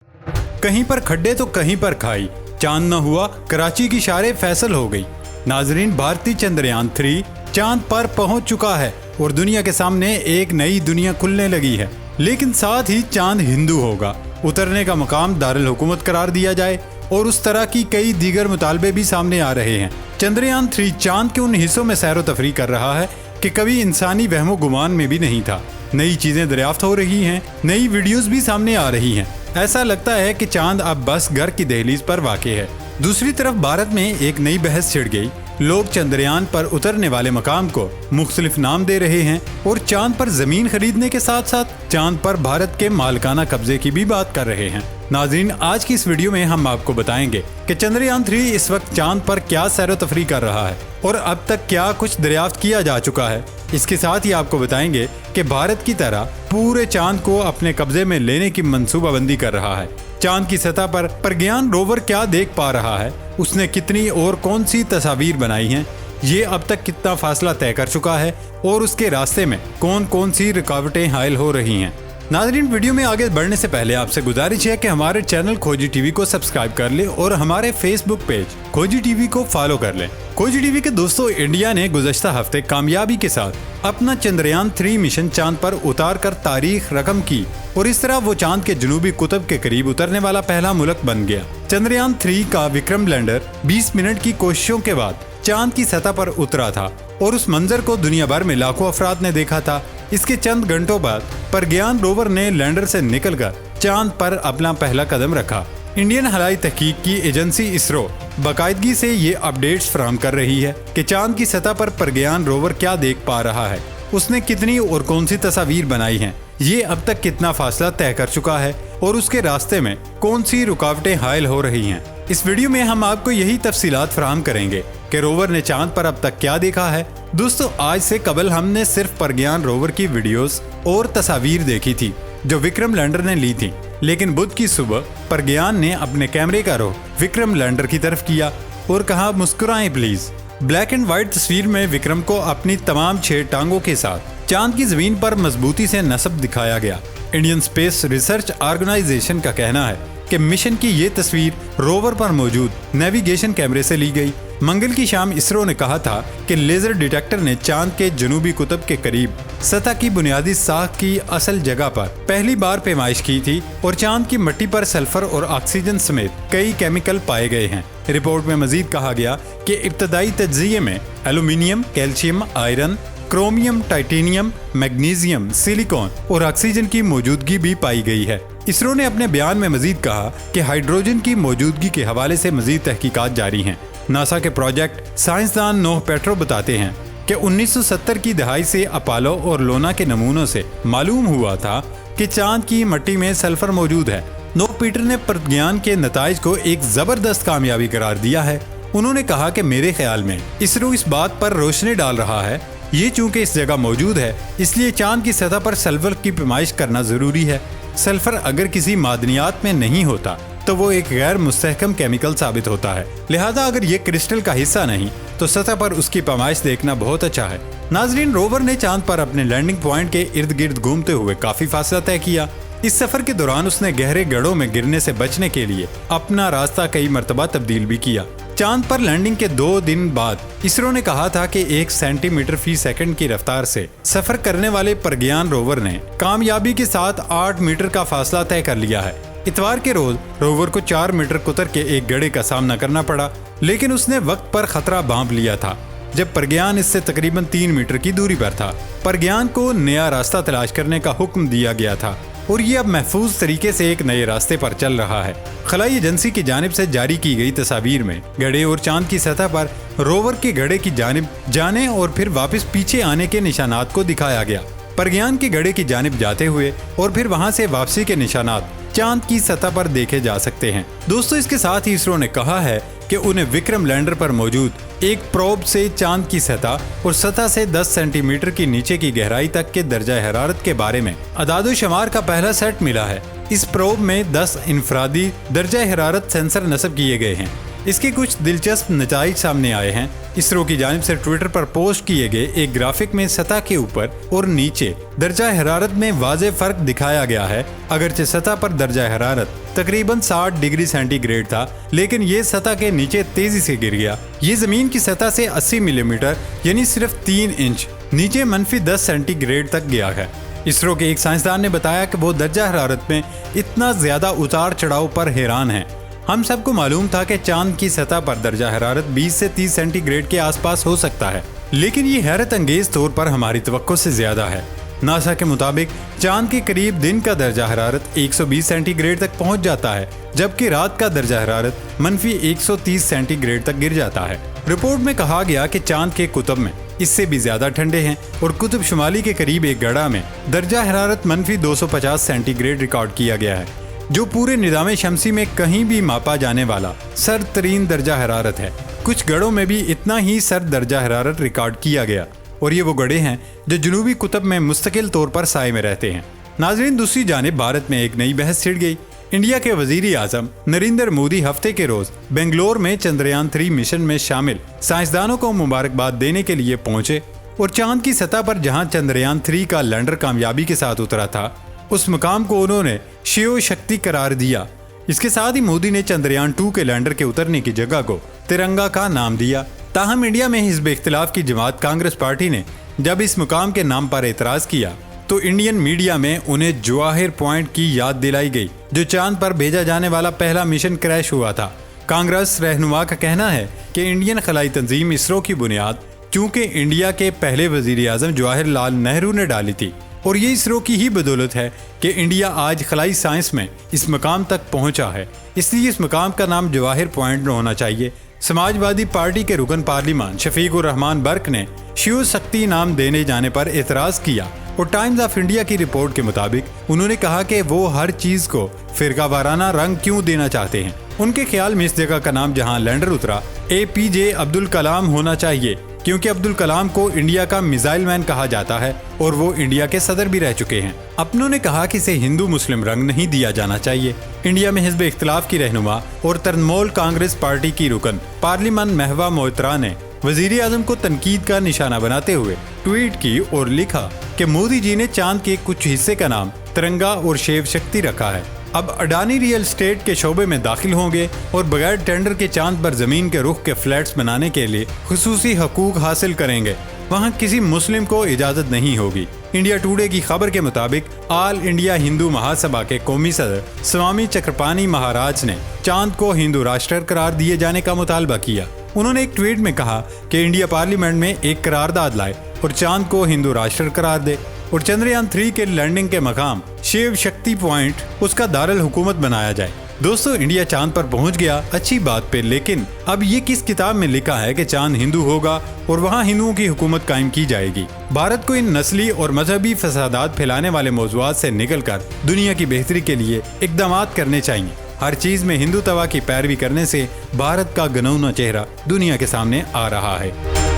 कहीं पर खड्डे तो कहीं पर खाई, चांद न हुआ, कराची की शारे फैसल हो गई। नाजरीन, भारतीय चंद्रयान 3 चांद पर पहुंच चुका है और दुनिया के सामने एक नई दुनिया खुलने लगी है। लेकिन साथ ही चांद हिंदू होगा, उतरने का मकाम दारुल हुकूमत करार दिया जाए और उस तरह की कई दीगर मुतालबे भी सामने आ रहे हैं। चंद्रयान 3 चांद के उन हिस्सों में सैरो तफरी कर रहा है कि कभी इंसानी वहमो गुमान में भी नहीं था। नई चीजें दरियाफ्त हो रही हैं, नई वीडियोस भी सामने आ रही हैं। ऐसा लगता है कि चांद अब बस घर की दहलीज पर वाक़े है। दूसरी तरफ भारत में एक नई बहस छिड़ गई। लोग चंद्रयान पर उतरने वाले मकाम को मुख्तलिफ नाम दे रहे हैं और चांद पर जमीन खरीदने के साथ साथ चांद पर भारत के मालिकाना कब्जे की भी बात कर रहे हैं। नाज़रीन, आज की इस वीडियो में हम आपको बताएंगे कि चंद्रयान 3 इस वक्त चांद पर क्या सैरो तफरी कर रहा है और अब तक क्या कुछ दरियाफ्त किया जा चुका है। इसके साथ ही आपको बताएंगे कि भारत की तरह पूरे चांद को अपने कब्जे में लेने की मंसूबाबंदी कर रहा है। चांद की सतह पर प्रज्ञान रोवर क्या देख पा रहा है, उसने कितनी और कौन सी तस्वीर बनाई हैं, ये अब तक कितना फासला तय कर चुका है और उसके रास्ते में कौन कौन सी रुकावटें हायल हो रही हैं। नाज़रीन, वीडियो में आगे बढ़ने से पहले आपसे गुजारिश है कि हमारे चैनल खोजी टीवी को सब्सक्राइब कर ले और हमारे फेसबुक पेज खोजी टीवी को फॉलो कर लें। खोजी टीवी के दोस्तों, इंडिया ने गुज़श्ता हफ्ते कामयाबी के साथ अपना चंद्रयान 3 मिशन चांद पर उतार कर तारीख रकम की और इस तरह वो चांद के जनूबी कुतब के करीब उतरने वाला पहला मुल्क बन गया। चंद्रयान 3 का विक्रम लैंडर 20 मिनट की कोशिशों के बाद चांद की सतह पर उतरा था और उस मंजर को दुनिया भर में लाखों अफराद ने देखा था। इसके चंद घंटों बाद प्रज्ञान रोवर ने लैंडर से निकलकर चांद पर अपना पहला कदम रखा। इंडियन हवाई तहकीक की एजेंसी इसरो बाकायदगी से ये अपडेट्स फराहम कर रही है कि चांद की सतह पर प्रज्ञान रोवर क्या देख पा रहा है, उसने कितनी और कौन सी तस्वीर बनाई हैं, ये अब तक कितना फासला तय कर चुका है और उसके रास्ते में कौन सी रुकावटें हायल हो रही हैं। इस वीडियो में हम आपको यही तफसीलात फराहम करेंगे कि रोवर ने चांद पर अब तक क्या देखा है। दोस्तों, आज से कबल हमने सिर्फ प्रज्ञान रोवर की वीडियोस और तस्वीर देखी थी जो विक्रम लैंडर ने ली थी, लेकिन बुध की सुबह प्रज्ञान ने अपने कैमरे का रुख विक्रम लैंडर की तरफ किया और कहा, मुस्कुराएं प्लीज। ब्लैक एंड व्हाइट तस्वीर में विक्रम को अपनी तमाम 6 टांगों के साथ चांद की जमीन पर मजबूती से नस्ब दिखाया गया। इंडियन स्पेस रिसर्च ऑर्गेनाइजेशन का कहना है कि मिशन की ये तस्वीर रोवर पर मौजूद नेविगेशन कैमरे से ली गई। मंगल की शाम इसरो ने कहा था कि लेजर डिटेक्टर ने चांद के जनूबी कुतब के करीब सतह की बुनियादी साख की असल जगह पर पहली बार पैमाइश की थी और चांद की मिट्टी पर सल्फर और ऑक्सीजन समेत कई केमिकल पाए गए हैं। रिपोर्ट में मजीद कहा गया कि इब्तदाई तज्जिये में aluminium, calcium, iron, chromium, titanium, magnesium, silicon और ऑक्सीजन की मौजूदगी भी पाई गई है। इसरो ने अपने बयान में मजीद कहा कि हाइड्रोजन की मौजूदगी के हवाले से मजीद तहकीकात जारी हैं। नासा के प्रोजेक्ट साइंसदान नोह पेट्रो बताते हैं कि 1970 की दहाई से अपोलो और लोना के नमूनों से मालूम हुआ था कि चांद की मिट्टी में सल्फर मौजूद है। नोह पीटर ने प्रज्ञान के नताइज को एक जबरदस्त कामयाबी करार दिया है। उन्होंने कहा कि मेरे ख्याल में इसरो इस बात पर रोशनी डाल रहा है, ये चूंकि इस जगह मौजूद है इसलिए चांद की सतह पर सल्फर की पैमाइश करना जरूरी है। सल्फर अगर किसी मादनियात में नहीं होता तो वो एक गैर मुस्तहकम केमिकल साबित होता है, लिहाजा अगर ये क्रिस्टल का हिस्सा नहीं तो सतह पर उसकी पैमाइश देखना बहुत अच्छा है। नाजरीन, रोवर ने चांद पर अपने लैंडिंग पॉइंट के इर्द गिर्द घूमते हुए काफी फासला तय किया। इस सफर के दौरान उसने गहरे गड्ढों में गिरने से बचने के लिए अपना रास्ता कई मरतबा तब्दील भी किया। चांद पर लैंडिंग के 2 दिन बाद इसरो ने कहा था कि 1 सेंटीमीटर फी सेकंड की रफ्तार से सफर करने वाले प्रज्ञान रोवर ने कामयाबी के साथ 8 मीटर का फासला तय कर लिया है। इतवार के रोज रोवर को 4 मीटर कुतर के एक गड्ढे का सामना करना पड़ा, लेकिन उसने वक्त पर खतरा भांप लिया था जब प्रज्ञान इससे तकरीबन 3 मीटर की दूरी पर था। प्रज्ञान को नया रास्ता तलाश करने का हुक्म दिया गया था और ये अब महफूज तरीके से एक नए रास्ते पर चल रहा है। खलाई एजेंसी की जानिब से जारी की गई तस्वीर में गड्ढे और चांद की सतह पर रोवर के गड्ढे की जानिब जाने और फिर वापस पीछे आने के निशानात को दिखाया गया। प्रज्ञान के गड्ढे की जानिब जाते हुए और फिर वहां से वापसी के निशानात चांद की सतह पर देखे जा सकते हैं। दोस्तों, इसके साथ ही इसरो ने कहा है कि उन्हें विक्रम लैंडर पर मौजूद एक प्रोब से चांद की सतह और सतह से 10 सेंटीमीटर की नीचे की गहराई तक के दर्जा हरारत के बारे में अदादो शुमार का पहला सेट मिला है। इस प्रोब में 10 इनफरादी दर्जा हरारत सेंसर नस्ब किए गए हैं। इसके कुछ दिलचस्प नताइज सामने आए हैं। इसरो की जानिब से ट्विटर पर पोस्ट किए गए एक ग्राफिक में सतह के ऊपर और नीचे दर्जा हरारत में वाज़ेह फर्क दिखाया गया है। अगरचे सतह पर दर्जा हरारत तकरीबन 60 डिग्री सेंटीग्रेड था, लेकिन ये सतह के नीचे तेजी से गिर गया। ये जमीन की सतह से 80 मिलीमीटर यानी सिर्फ 3 इंच नीचे -10 सेंटीग्रेड तक गया है। इसरो के एक साइंसदान ने बताया कि वो दर्जा हरारत में इतना ज्यादा उतार चढ़ाव पर हैरान है। हम सबको मालूम था कि चांद की सतह पर दर्जा हरारत 20 से 30 सेंटीग्रेड के आसपास हो सकता है, लेकिन ये हैरत अंगेज तौर पर हमारी तवक्को से ज्यादा है। नासा के मुताबिक चांद के करीब दिन का दर्जा हरारत 120 सेंटीग्रेड तक पहुंच जाता है, जबकि रात का दर्जा हरारत -130 सेंटीग्रेड तक गिर जाता है। रिपोर्ट में कहा गया कि चांद के कुतुब में इससे भी ज्यादा ठंडे हैं और कुतुब शुमाली के करीब एक गड़ा में दर्जा हरारत -250 सेंटीग्रेड रिकॉर्ड किया गया है, जो पूरे निज़ाम शमसी में कहीं भी मापा जाने वाला सर्द तरीन दर्जा हरारत है। कुछ गड़ों में भी इतना ही सर्द दर्जा हरारत रिकॉर्ड किया गया, और ये वो गड़े हैं जो जनूबी कुतुब में मुस्तकिल तौर पर साए में रहते हैं। नाज़रीन, दूसरी जानिब भारत में एक नई बहस छिड़ गई। इंडिया के वजीर आज़म नरेंद्र मोदी हफ्ते के रोज बेंगलोर में चंद्रयान 3 मिशन में शामिल साइंसदानों को मुबारकबाद देने के लिए पहुंचे और चांद की सतह पर जहां चंद्रयान 3 का लैंडर कामयाबी के साथ उतरा था, उस मुकाम को उन्होंने शिव शक्ति करार दिया। इसके साथ ही मोदी ने चंद्रयान 2 के लैंडर के उतरने की जगह को तिरंगा का नाम दिया। ताहम इंडिया में हिज़्ब इख्तिलाफ की जमात कांग्रेस पार्टी ने जब इस मुकाम के नाम पर एतराज किया तो इंडियन मीडिया में उन्हें जवाहिर पॉइंट की याद दिलाई गई, जो चांद पर भेजा जाने वाला पहला मिशन क्रैश हुआ था। कांग्रेस रहनुमा का कहना है कि इंडियन खलाई तंजीम इसरो की बुनियाद चूंकि इंडिया के पहले वजीर आज़म जवाहरलाल नेहरू ने डाली थी, और ये इसरो की ही बदौलत है कि इंडिया आज खलाई साइंस में इस मकाम तक पहुंचा है। इसलिए इस मकाम का नाम जवाहिर पॉइंट होना चाहिए। समाजवादी पार्टी के रुकन पार्लिमान शफीकुर रहमान बर्क ने शिव शक्ति नाम देने जाने पर एतराज किया, और टाइम्स ऑफ इंडिया की रिपोर्ट के मुताबिक उन्होंने कहा कि वो हर चीज को फिरका वाराना रंग क्यों देना चाहते हैं। उनके ख्याल में इस जगह का नाम जहां लैंडर उतरा APJ अब्दुल कलाम होना चाहिए, क्योंकि अब्दुल कलाम को इंडिया का मिसाइल मैन कहा जाता है और वो इंडिया के सदर भी रह चुके हैं। अपनों ने कहा कि इसे हिंदू मुस्लिम रंग नहीं दिया जाना चाहिए। इंडिया में हिज़्ब इख्तिलाफ की रहनुमा और तरनमोल कांग्रेस पार्टी की रुकन पार्लिमान महवा मोहतरा ने वजीर आज़म को तनकीद का निशाना बनाते हुए ट्वीट की और लिखा कि मोदी जी ने चांद के कुछ हिस्से का नाम तिरंगा और शिव शक्ति रखा है। अब अडानी रियल एस्टेट के शोबे में दाखिल होंगे और बगैर टेंडर के चांद पर जमीन के रुख के फ्लैट्स बनाने के लिए खुसूसी हकूक हासिल करेंगे। वहां किसी मुस्लिम को इजाजत नहीं होगी। इंडिया टुडे की खबर के मुताबिक ऑल इंडिया हिंदू महासभा के कौमी सदर स्वामी चक्रपाणी महाराज ने चांद को हिंदू राष्ट्र करार दिए जाने का मुतालबा किया। उन्होंने एक ट्वीट में कहा कि इंडिया पार्लियामेंट में एक करारदाद लाए और चांद को हिंदू राष्ट्र करार दे, और चंद्रयान 3 के लैंडिंग के मकाम शिव शक्ति पॉइंट उसका दारुल हुकूमत बनाया जाए। दोस्तों, इंडिया चांद पर पहुंच गया, अच्छी बात पे, लेकिन अब ये किस किताब में लिखा है कि चांद हिंदू होगा और वहां हिंदुओं की हुकूमत कायम की जाएगी? भारत को इन नस्ली और मजहबी फसादात फैलाने वाले मौज़ूआत से निकलकर दुनिया की बेहतरी के लिए इक़दामात करने चाहिए। हर चीज में हिंदू तवा की पैरवी करने से भारत का घनौना चेहरा दुनिया के सामने आ रहा है।